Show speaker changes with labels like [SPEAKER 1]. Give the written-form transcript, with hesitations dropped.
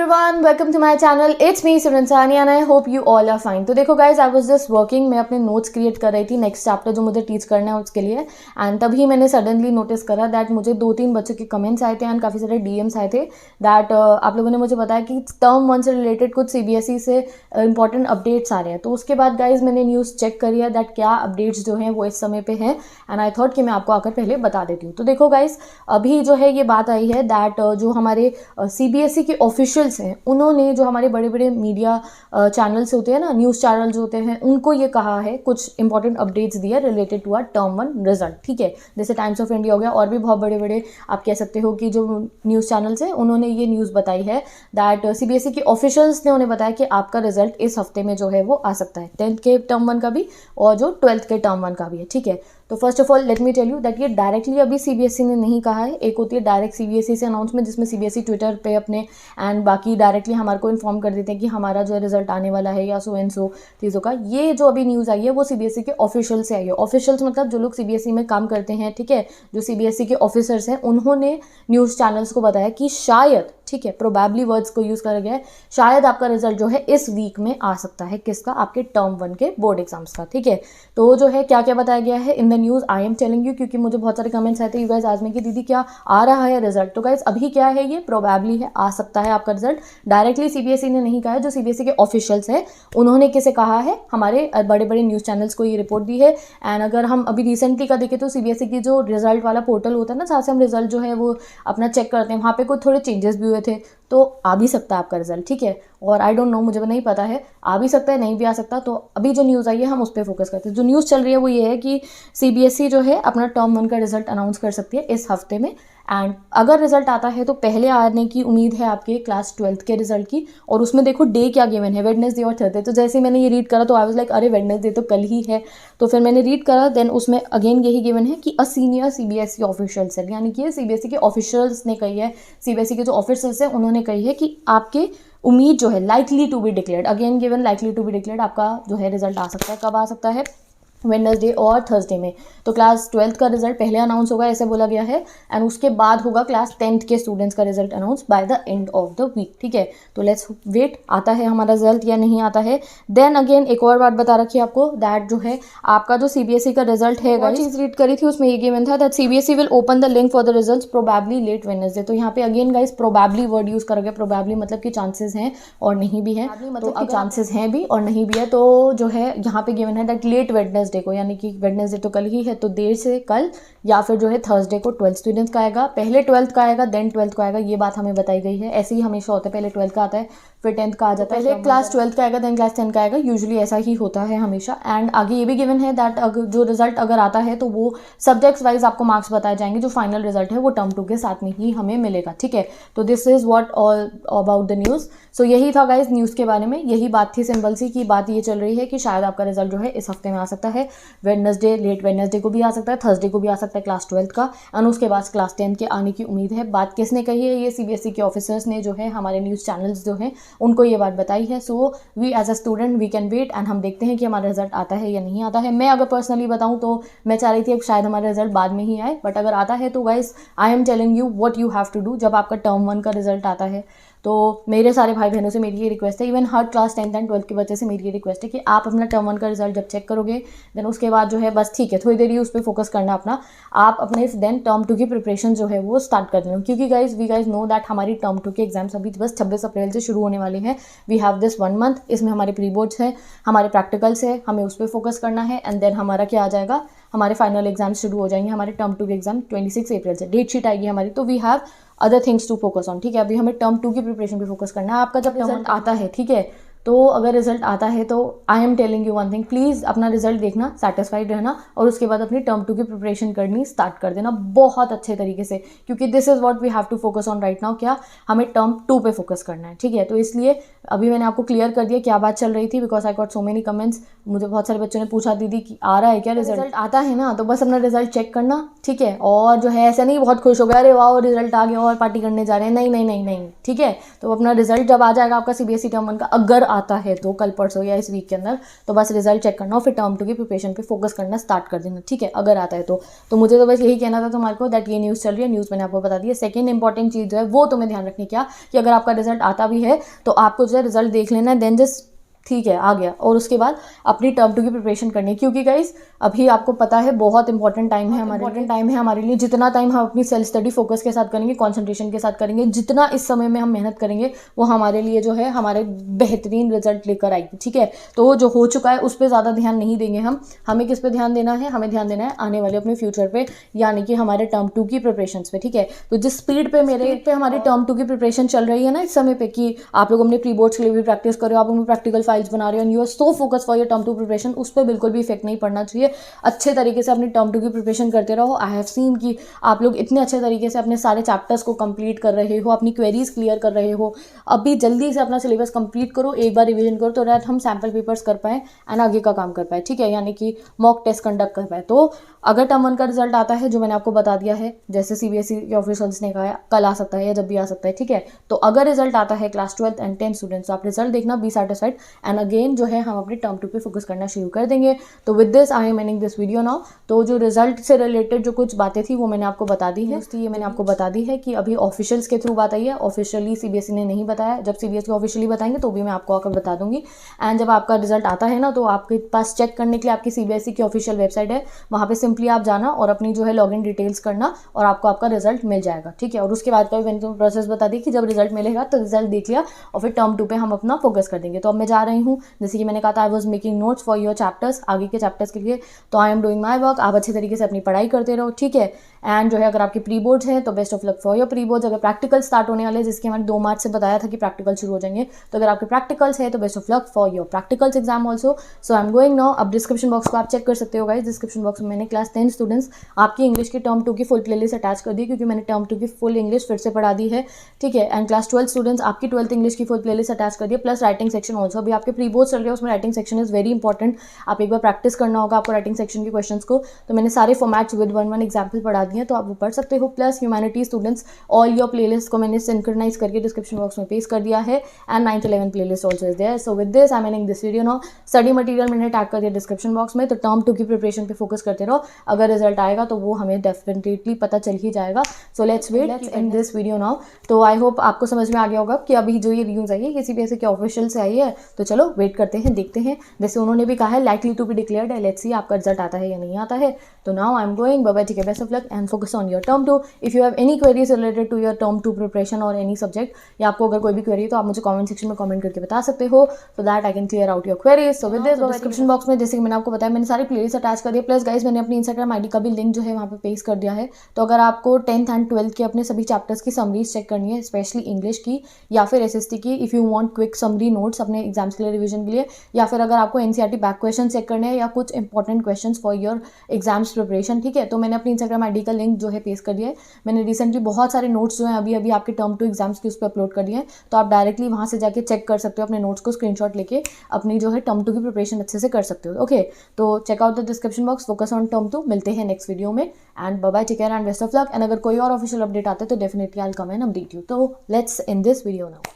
[SPEAKER 1] everyone, welcome to my channel. It's me Simran Sahni and I hope you all are fine. तो देखो guys, I was just working, मैं अपने notes create कर रही थी next chapter जो मुझे टीच करना है उसके लिए, एंड तभी मैंने सडनली नोटिस करा दैट मुझे 2-3 बच्चों के कमेंट्स आए थे एंड काफ़ी सारे DMs आए थे दैट आप लोगों ने मुझे बताया कि टर्म 1 से रिलेटेड कुछ CBSE से इंपॉर्टेंट अपडेट्स आ रहे हैं. तो उसके बाद गाइज मैंने न्यूज़ चेक करी है दैट क्या अपडेट्स जो हैं वो इस समय पे हैं एंड आई थॉट कि मैं आपको आकर पहले बता देती हूँ. तो देखो गाइज, अभी जो है ये बात आई है दैट जो हमारे CBSE के ऑफिशियल्स हैं उन्होंने जो हमारे बड़े बड़े मीडिया चैनल्स होते हैं ना, न्यूज़ चैनल जो होते हैं, उनको ये कहा है, कुछ इंपॉर्टेंट अपडेट्स दिया related to our term 1 result. ठीक है, जैसे टाइम्स ऑफ इंडिया हो गया और भी बहुत बड़े बड़े आप कह सकते हो कि जो न्यूज़ चैनल्स हैं उन्होंने ये न्यूज़ बताई है दैट CBSE के ऑफिशियल्स ने उन्हें बताया कि आपका रिजल्ट इस हफ्ते में जो है वो आ सकता है, 10th के टर्म 1 का भी और जो 12th के टर्म 1 का भी है. ठीक है, तो first of all let me tell you that ये डायरेक्टली अभी CBSE ने नहीं कहा है. एक होती है डायरेक्ट CBSE से अनाउंसमेंट जिसमें CBSE ट्विटर पे अपने एंड बाकी डायरेक्टली हमारे को इन्फॉर्म कर देते हैं कि हमारा जो रिजल्ट आने वाला है या सो एंड सो चीज़ों का. ये जो अभी न्यूज़ आई है वो CBSE के ऑफिशियल से आई है. ऑफिशियल्स मतलब जो लोग CBSE में काम करते हैं, ठीक है, जो CBSE के ऑफिसर्स हैं, उन्होंने न्यूज़ चैनल्स को बताया कि शायद, ठीक है, प्रोबेबली वर्ड्स को यूज़ करा गया है, शायद आपका रिजल्ट जो है इस वीक में आ सकता है. किसका? आपके टर्म 1 के बोर्ड एग्जाम्स का. ठीक है, तो जो है क्या क्या बताया गया है in the news I am telling you, क्योंकि मुझे बहुत सारे कमेंट्स आए थे यू गाइस आज में कि दीदी क्या आ रहा है रिजल्ट. तो गाइस अभी क्या है, ये प्रोबेबली है, आ सकता है आपका रिजल्ट. डायरेक्टली CBSE ने नहीं कहा है, जो CBSE के ऑफिशियल्स हैं उन्होंने किसे कहा है, हमारे बड़े बड़े न्यूज़ चैनल्स को ये रिपोर्ट दी है. एंड अगर हम अभी रिसेंटली का देखें तो CBSE की जो रिजल्ट वाला पोर्टल होता है ना, जहाँ से हम रिजल्ट जो है वो अपना चेक करते हैं, वहाँ पे कुछ थोड़े चेंजेस भी हुए थे. तो आ भी सकता है आपका रिजल्ट. ठीक है, और आई डोंट नो, मुझे नहीं पता है, आ भी सकता है नहीं भी आ सकता. तो अभी जो न्यूज़ आई है हम उस पर फोकस करते हैं. जो न्यूज़ चल रही है वो ये है कि CBSE जो है अपना टर्म 1 का रिजल्ट अनाउंस कर सकती है इस हफ्ते में. एंड अगर रिजल्ट आता है तो पहले आने की उम्मीद है आपके क्लास 12th के रिजल्ट की. और उसमें देखो डे क्या गिवन है, वेडनेसडे और थर्सडे. तो जैसे मैंने ये रीड करा तो आई वाज लाइक अरे वेडनेसडे तो कल ही है. तो फिर मैंने रीड करा, देन उसमें अगेन यही गिवन है कि अ सीनियर CBSE ऑफिशियल्स है, यानी कि ये CBSE के ऑफिशियल्स ने कही है, CBSE के जो ऑफिसर्स हैं उन्होंने कही है कि आपके उम्मीद जो है likely to be declared, again given likely to be declared, आपका जो है रिजल्ट आ सकता है. कब आ सकता है? वेडनेसडे और थर्सडे में. तो क्लास 12th का रिजल्ट पहले अनाउंस होगा ऐसे बोला गया है, एंड उसके बाद होगा क्लास 10th के स्टूडेंट्स का result announce by the end of the week. ठीक है, तो लेट्स वेट, आता है हमारा रिजल्ट या नहीं आता है. देन अगेन एक और बात बता रखी है आपको दैट जो है आपका जो CBSE का रिजल्ट है, वो चीज़ रीड करी थी उसमें ये गिवन था that CBSE will open the link for the results probably late Wednesday. तो यहाँ पे again guys probably word use करा गया. प्रोबेबली मतलब कि चांसेस हैं और नहीं भी है, मतलब कि चांसेस हैं भी और नहीं भी है. तो जो है यहाँ पे गिवन है दैट लेट वेडनेसडे को, यानी कि वेडनेसडे तो कल ही है, तो देर से कल, या फिर जो है थर्सडे को 12th स्टूडेंट्स का आएगा. पहले 12th का आएगा देन 12th का आएगा, ये बात हमें बताई गई है. ऐसे ही हमेशा होता है, पहले 12th का आता है फिर 10th का आ जाता है, पहले क्लास 12th का आएगा देन क्लास 10 का आएगा. यूजुअली ऐसा ही होता है हमेशा. एंड आगे ये भी गिवन है दैट जो रिजल्ट अगर आता है तो वो सब्जेक्ट्स वाइज आपको मार्क्स बताए जाएंगे. जो फाइनल रिजल्ट है वो टर्म 2 के साथ में ही हमें मिलेगा. ठीक है, तो this is what all about the news. So यही था गाइज न्यूज़ के बारे में, यही बात थी सिंपल सी की बात ये चल रही है कि शायद आपका रिजल्ट जो है इस हफ्ते में आ सकता है. वेडनेसडे, लेट वेडनेसडे को भी आ सकता है, थर्सडे को भी आ सकता है क्लास 12th का, एंड उसके बाद क्लास 10th के आने की उम्मीद है. बात किसने कही है? ये CBSE के ऑफिसर्स ने, जो है हमारे न्यूज़ चैनल्स जो हैं उनको ये बात बताई है. So we as a student we can wait and हम देखते हैं कि हमारा रिजल्ट आता है या नहीं आता है. मैं अगर पर्सनली बताऊँ तो मैं चाह रही थी शायद हमारा रिजल्ट बाद में ही आए, बट अगर आता है तो guys I am telling you what you have to do. जब आपका टर्म 1 का रिजल्ट आता है तो मेरे सारे भाई बहनों से मेरी ये रिक्वेस्ट है, even her class 10th and 12th के बच्चे से मेरी ये रिक्वेस्ट है कि आप अपना टर्म 1 का रिजल्ट जब चेक करोगे देन उसके बाद जो है बस ठीक है, थोड़ी देर ही उस पर फोकस करना अपना, आप अपने देन टर्म 2 की प्रिपरेशन जो है वो स्टार्ट कर देना. क्योंकि वी गाइज नो दैट हमारी टर्म 2 के एग्जाम्स अभी बस 26 अप्रैल से शुरू होने वाले हैं. वी हैव दिस 1 मंथ, इसमें हमारे प्री बोर्ड्स हैं, हमारे प्रैक्टिकल्स है, हमें उस पर फोकस करना है. एंड देन हमारा क्या आ जाएगा, हमारे फाइनल एग्जाम शुरू हो जाएंगे. हमारे टर्म 2 के एग्जाम 26 अप्रैल से डेट शीट आएगी हमारी. तो we have other things to focus on. ठीक है, अभी हमें टर्म 2 की प्रिपरेशन पे फोकस करना है. आपका जब रिजल्ट आता है, ठीक है, तो अगर रिजल्ट आता है तो आई am telling you one thing, please अपना रिजल्ट देखना, सेटिस्फाइड रहना और उसके बाद अपनी टर्म 2 की प्रिपरेशन करनी स्टार्ट कर देना बहुत अच्छे तरीके से. क्योंकि this is what we have to focus on right now. क्या हमें टर्म 2 पे फोकस करना है. ठीक है, तो इसलिए अभी मैंने आपको क्लियर कर दिया क्या बात चल रही थी, because I got so many comments. मुझे बहुत सारे बच्चों ने पूछा दीदी कि आ रहा है क्या रिजल्ट? आता है ना तो बस अपना रिजल्ट चेक करना. ठीक है, और जो है ऐसा नहीं बहुत खुश हो गया अरे वाह रिजल्ट आ गया और पार्टी करने जा रहे हैं, नहीं नहीं नहीं नहीं. ठीक है, तो अपना रिजल्ट जब आ जाएगा आपका CBSE टर्म 1 का, अगर आता है तो कल परसों या इस वीक के अंदर, तो बस रिजल्ट चेक करना और फिर टर्म 2 की प्रिपरेशन पे फोकस करना स्टार्ट कर देना, ठीक है, अगर आता है तो मुझे तो बस यही कहना था तुम्हारे को दैट ये न्यूज़ चल रही है, न्यूज़ मैंने आपको बता दी है। सेकंड इंपॉर्टेंट चीज़ जो है वो तुम्हें ध्यान रखनी क्या कि अगर आपका रिजल्ट आता भी है तो आपको जो है रिजल्ट देख लेना है, देन जस्ट ठीक है आ गया, और उसके बाद अपनी टर्म 2 की प्रिपरेशन करनी है, क्योंकि गाइज अभी आपको पता है बहुत इंपॉर्टेंट टाइम है हमारे लिए। जितना टाइम हम अपनी सेल्फ स्टडी फोकस के साथ करेंगे, कंसंट्रेशन के साथ करेंगे, जितना इस समय में हम मेहनत करेंगे वो हमारे लिए जो है हमारे बेहतरीन रिजल्ट लेकर आएगी, ठीक है। तो जो हो चुका है उस पर ज़्यादा ध्यान नहीं देंगे हमें किस पे ध्यान देना है, हमें ध्यान देना है आने वाले अपने फ्यूचर पे, यानी कि हमारे टर्म 2 की प्रिपरेशन पे, ठीक है। तो जिस स्पीड पे हमारी टर्म 2 की प्रिपरेशन चल रही है ना इस समय पे, कि आप लोग अपने प्री बोर्ड्स के लिए भी प्रैक्टिस करो, आप अपनी प्रैक्टिकल फाइल्स बना रहे हो, you are so focus for your term 2 preparation, उस पर बिल्कुल भी इफेक्ट नहीं पड़ना चाहिए। अच्छे तरीके से अपनी टर्म 2 की प्रिपरेशन करते रहो। आई हैव सीन कि आप लोग इतने अच्छे तरीके से अपने सारे चैप्टर्स को कंप्लीट कर रहे हो, अपनी क्वेरीज क्लियर कर रहे हो। अभी जल्दी से अपना सिलेबस कंप्लीट करो, एक बार रिवीजन करो, तो दैट हम सैम्पल पेपर्स कर पाए एंड आगे का काम कर पाए, ठीक है, यानी कि मॉक टेस्ट कंडक्ट कर पाए। तो अगर टर्म 1 का रिजल्ट आता है जो मैंने आपको बता दिया है, जैसे सीबीएसई के ऑफिशियल्स ने कहा है कल आ सकता है या जब भी आ सकता है, ठीक है। तो अगर रिजल्ट आता है class 12th and 10th students, आप रिजल्ट देखना, बी सैटिस्फाइड, एंड अगेन जो है हम अपने टर्म 2 पे फोकस करना शुरू कर देंगे। तो with this I am ending this video now. तो जो रिजल्ट से रिलेटेड जो कुछ बातें थी वो मैंने आपको बता दी है, ये मैंने आपको बता दी है कि अभी ऑफिशियल्स के थ्रू बात आई है, ऑफिशियली सीबीएसई ने नहीं बताया। जब सीबीएसई ऑफिशियली बताएंगे तो भी मैं आपको आकर बता दूंगी। एंड जब आपका रिजल्ट आता है ना, तो आपके पास चेक करने के लिए आपकी सीबीएसई की ऑफिशियल वेबसाइट है, वहाँ पे सिंपली आप जाना और अपनी जो है लॉगिन डिटेल्स करना और आपको आपका रिजल्ट मिल जाएगा, ठीक है। और उसके बाद का भी मैंने तुम्हें प्रोसेस बता दी कि जब रिजल्ट मिलेगा तो रिजल्ट देख लिया और फिर टर्म 2 पे हम अपना फोकस कर देंगे। तो अब मैं जा रही हूँ, जैसे कि मैंने कहा था, I was making notes for your chapters, आगे के चैप्टर्स के लिए। तो I am doing my work, आप अच्छे तरीके से अपनी पढ़ाई करते रहो, ठीक है। एंड जो है अगर आपके प्री बोर्ड्स हैं तो best of luck for your pre boards. अगर प्रैक्टिकल स्टार्ट होने वाले, जिसके मैंने 2 मार्च से बताया था कि प्रैक्टिकल शुरू हो जाएंगे, तो अगर आपके प्रैक्टिकल्स है तो best of luck for your practicals exam also. So I am going now. अब डिस्क्रिप्शन बॉक्स को आप चेक कर सकते हो गाइस, डिस्क्रिप्शन बॉक्स में मैंने क्लास 10 स्टूडेंट्स आपकी इंग्लिश की टर्म 2 की फुल प्लेलिस्ट अटैच कर दी, क्योंकि मैंने टर्म 2 की फुल इंग्लिश फिर से पढ़ा दी है, ठीक है। एंड क्लास 12 स्टूडेंट्स आपकी 12th इंग्लिश की फुल प्लेलिस्ट अटैच कर दी है, प्लस राइटिंग सेक्शन ऑल्सो। अभी आपके प्री बोर्ड चल रहे हैं, उसमें writing section is very important, आप एक बार प्रैक्टिस करना होगा आपको राइटिंग सेक्शन के क्वेश्चंस को। तो मैंने सारे फॉर्मेट्स विद 1-1 एग्जाम्पल पढ़ा दिए हैं, तो आप वो पढ़ सकते हो। Plus humanity students all your playlist को मैंने सिंक्रोनाइज करके डिस्क्रिप्शन बॉक्स में पेस्ट कर दिया है, and 9th-11th playlist also is there. So with this I am ending this video now. Study material मैंने टैग कर दिया डिस्क्रिप्शन बॉक्स में, तो टर्म 2 की प्रिपरेशन पे फोकस करते रहो। अगर रिजल्ट आएगा तो वो हमें डेफिनेटली पता चल ही जाएगा। So let's wait in this video now. तो आई होप आपको समझ में आ गया होगा कि अभी जो ये न्यूज़ आई है ये सीबीएसई के ऑफिशियल से आई है। तो चलो वेट करते हैं, देखते हैं। वैसे उन्होंने भी कहा है लाइकली टू बी डिक्लेयर्ड है, लेट्स सी आपका रिजल्ट आता है या नहीं आता है। तो now I am going, bye bye, ठीक है, best of luck and focus on your term 2। If you have any queries related to your term 2 preparation और एनी सब्जेक्ट, या आपको अगर कोई भी क्वेरी है तो आप मुझे कमेंट सेक्शन में कमेंट करके बता सकते हो, so that I can clear out your queries. So with this description box में, जैसे कि मैंने आपको बताया, मैंने सारी प्लेलिस्ट अटैच कर दिया। प्लस गाइस मैंने अपनी इंस्टाग्राम आईडी का भी लिंक जो है वहाँ पे पेस्ट कर दिया है। तो अगर आपको 10th एंड 12th के अपने सभी चैप्टर्स की समरीज चेक करनी है, स्पेशली इंग्लिश की या फिर एसएसटी की, if you want quick summary notes अपने एग्जाम्स के लिए रिवीजन के लिए, या फिर अगर आपको एनसीईआरटी बैक क्वेश्चन चेक करने हैं या कुछ important questions for your exams preparation, ठीक है, तो मैंने अपनी इंस्टाग्राम आईडी का लिंक जो है पेस्ट कर दिया है। मैंने रिसेंटली बहुत सारे नोट्स जो हैं अभी आपके टर्म 2 एग्जाम्स की उस पर अपलोड कर दिए हैं, तो आप डायरेक्टली वहाँ से जाके चेक कर सकते हो, अपने नोट्स को स्क्रीनशॉट लेके अपनी जो है टर्म 2 की प्रिपरेशन अच्छे से कर सकते हो। ओके, तो check out the description box, focus on term 2। मिलते हैं नेक्स्ट वीडियो में, and bye bye, take care and best of luck. And अगर कोई और ऑफिशियल अपडेट आते हैं तो definitely I will come and update you. तो let's in this video now.